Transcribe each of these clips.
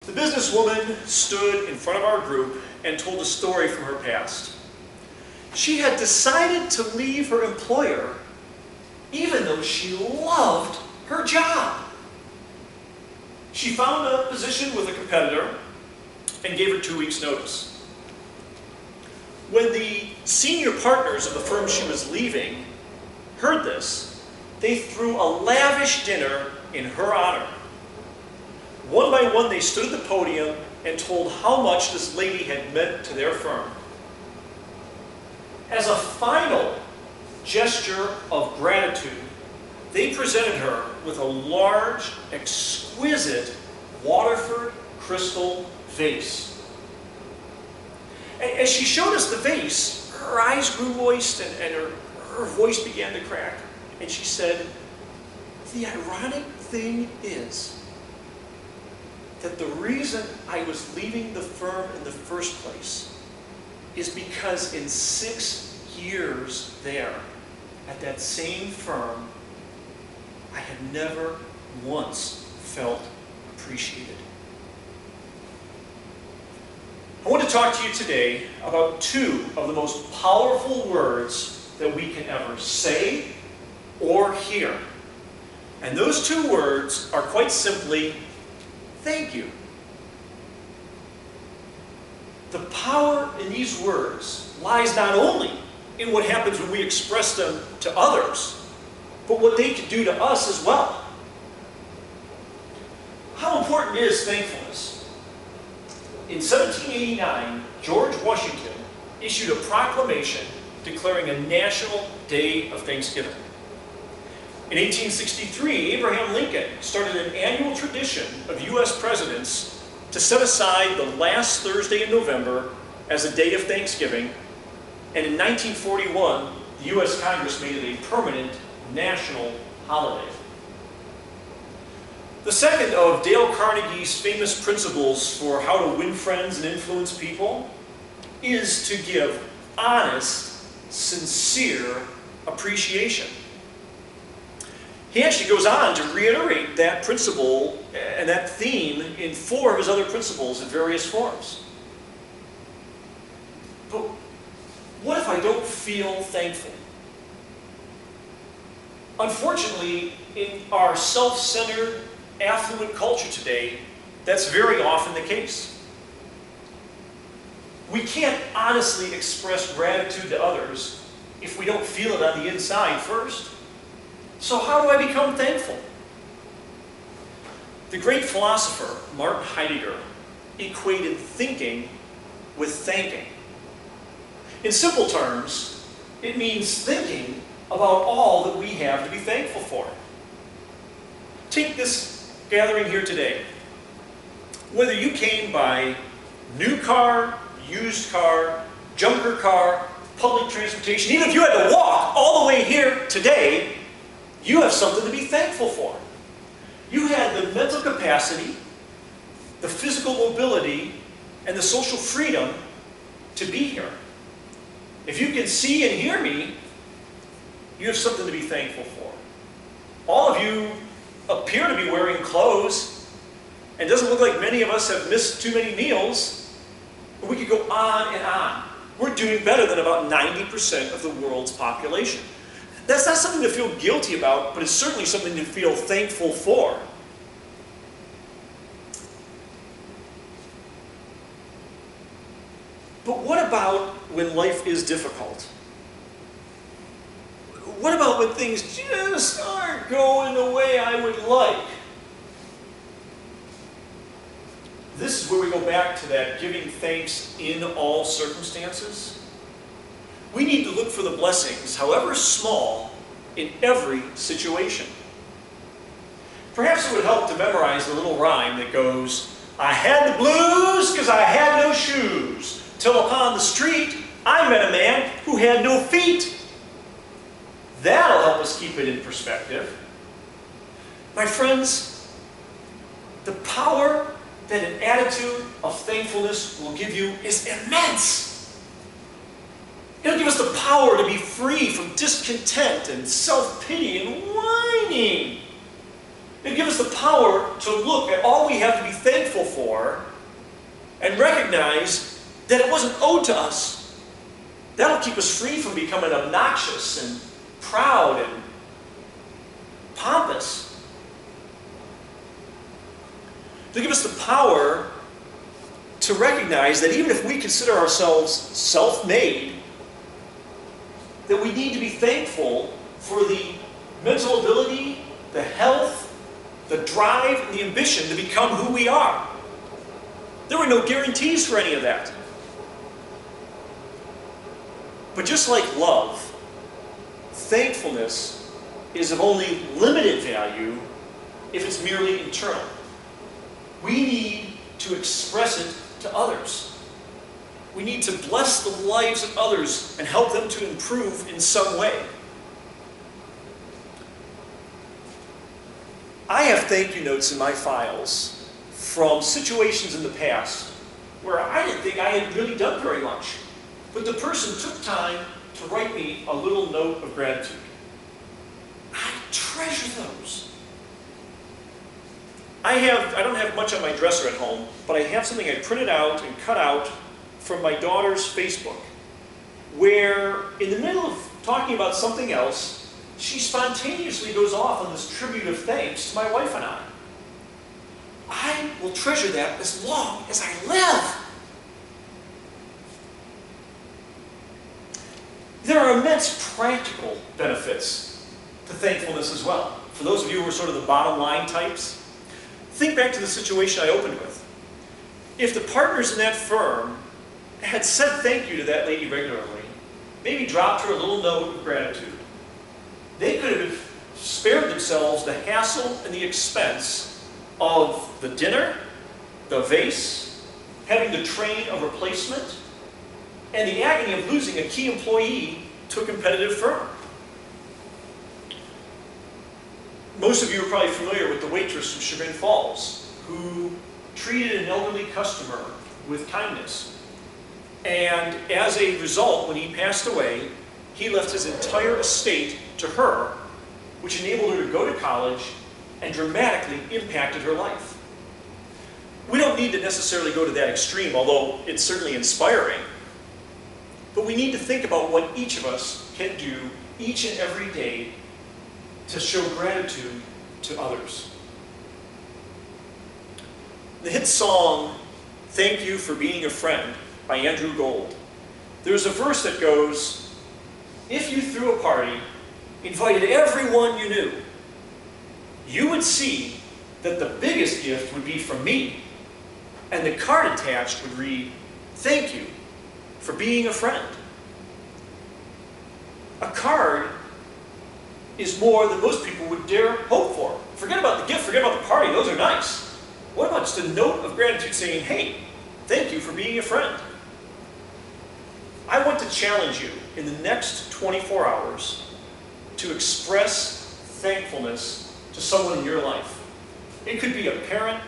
The businesswoman stood in front of our group and told a story from her past. She had decided to leave her employer even though she loved her job. She found a position with a competitor and gave her 2 weeks' notice. When the senior partners of the firm she was leaving heard this, they threw a lavish dinner in her honor. One by one, they stood at the podium and told how much this lady had meant to their firm. As a final gesture of gratitude, they presented her with a large, exquisite Waterford crystal vase. As she showed us the vase, her eyes grew moist and her voice began to crack. And she said, "The ironic thing is that the reason I was leaving the firm in the first place is because in 6 years there, at that same firm, I had never once felt appreciated." I want to talk to you today about 2 of the most powerful words that we can ever say or hear. And those 2 words are quite simply, thank you. The power in these words lies not only in what happens when we express them to others, but what they can do to us as well. How important is thankfulness? In 1789, George Washington issued a proclamation declaring a national day of Thanksgiving. In 1863, Abraham Lincoln started an annual tradition of U.S. presidents to set aside the last Thursday in November as a day of Thanksgiving, and in 1941, the U.S. Congress made it a permanent national holiday. The second of Dale Carnegie's famous principles for how to win friends and influence people is to give honest, sincere appreciation. He actually goes on to reiterate that principle and that theme in 4 of his other principles in various forms. But what if I don't feel thankful? Unfortunately, in our self-centered, affluent culture today, that's very often the case. We can't honestly express gratitude to others if we don't feel it on the inside first. So how do I become thankful? The great philosopher, Martin Heidegger, equated thinking with thanking. In simple terms, it means thinking about all that we have to be thankful for. Take this gathering here today. Whether you came by new car, used car, junker car, public transportation, even if you had to walk all the way here today, you have something to be thankful for. You had the mental capacity, the physical mobility, and the social freedom to be here. If you can see and hear me, you have something to be thankful for. All of you appear to be wearing clothes, and it doesn't look like many of us have missed too many meals. But we could go on and on. We're doing better than about 90% of the world's population. That's not something to feel guilty about, but it's certainly something to feel thankful for. But what about when life is difficult? What about when things just aren't going the way I would like? This is where we go back to that giving thanks in all circumstances. We need to look for the blessings, however small, in every situation. Perhaps it would help to memorize the little rhyme that goes, "I had the blues because I had no shoes, till upon the street I met a man who had no feet." That'll help us keep it in perspective. My friends, the power that an attitude of thankfulness will give you is immense. It'll give us the power to be free from discontent and self-pity and whining. It'll give us the power to look at all we have to be thankful for and recognize that it wasn't owed to us. That'll keep us free from becoming obnoxious and proud and pompous. It'll give us the power to recognize that even if we consider ourselves self-made, that we need to be thankful for the mental ability, the health, the drive, and the ambition to become who we are. There were no guarantees for any of that. But just like love, thankfulness is of only limited value if it's merely internal. We need to express it to others. We need to bless the lives of others and help them to improve in some way. I have thank you notes in my files from situations in the past where I didn't think I had really done very much. But the person took time to write me a little note of gratitude. I treasure those. I don't have much on my dresser at home, but I have something I printed out and cut out from my daughter's Facebook, where in the middle of talking about something else, she spontaneously goes off on this tribute of thanks to my wife and I. I will treasure that as long as I live. There are immense practical benefits to thankfulness as well. For those of you who are sort of the bottom line types, think back to the situation I opened with. If the partners in that firm had said thank you to that lady regularly, maybe dropped her a little note of gratitude, they could have spared themselves the hassle and the expense of the dinner, the vase, having to train a replacement, and the agony of losing a key employee to a competitive firm. Most of you are probably familiar with the waitress from Chagrin Falls who treated an elderly customer with kindness. And as a result, when he passed away, he left his entire estate to her, which enabled her to go to college and dramatically impacted her life. We don't need to necessarily go to that extreme, although it's certainly inspiring. But we need to think about what each of us can do each and every day to show gratitude to others. The hit song, "Thank You for Being a Friend" by Andrew Gold, there's a verse that goes, "If you threw a party, invited everyone you knew, you would see that the biggest gift would be from me, and the card attached would read, 'Thank you for being a friend.'" A card is more than most people would dare hope for. Forget about the gift, forget about the party, those are nice. What about just a note of gratitude saying, "Hey, thank you for being a friend"? I want to challenge you in the next 24 hours to express thankfulness to someone in your life. It could be a parent,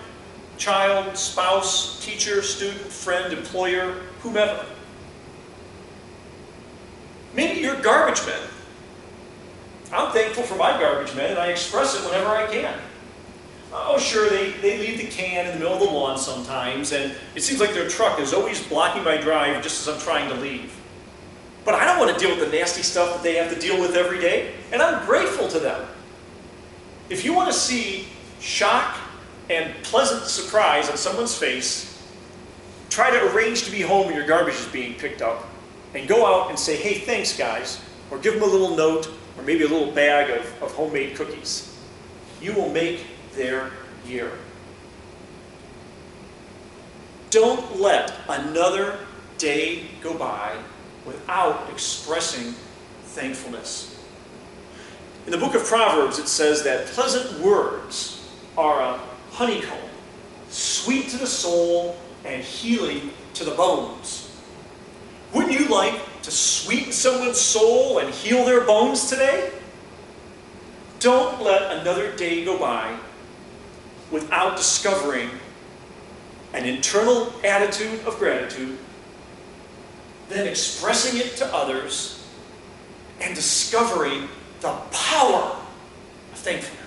child, spouse, teacher, student, friend, employer, whomever. Maybe you're garbage men. I'm thankful for my garbage men, and I express it whenever I can. Oh, sure, they leave the can in the middle of the lawn sometimes, and it seems like their truck is always blocking my drive just as I'm trying to leave. But I don't want to deal with the nasty stuff that they have to deal with every day, and I'm grateful to them. If you want to see shock and pleasant surprise on someone's face, try to arrange to be home when your garbage is being picked up, and go out and say, "Hey, thanks, guys," or give them a little note, or maybe a little bag of homemade cookies. You will make their year. Don't let another day go by without expressing thankfulness. In the book of Proverbs, it says that pleasant words are a honeycomb, sweet to the soul and healing to the bones. Wouldn't you like to sweeten someone's soul and heal their bones today? Don't let another day go by without discovering an internal attitude of gratitude, then expressing it to others, and discovering the power of thankfulness.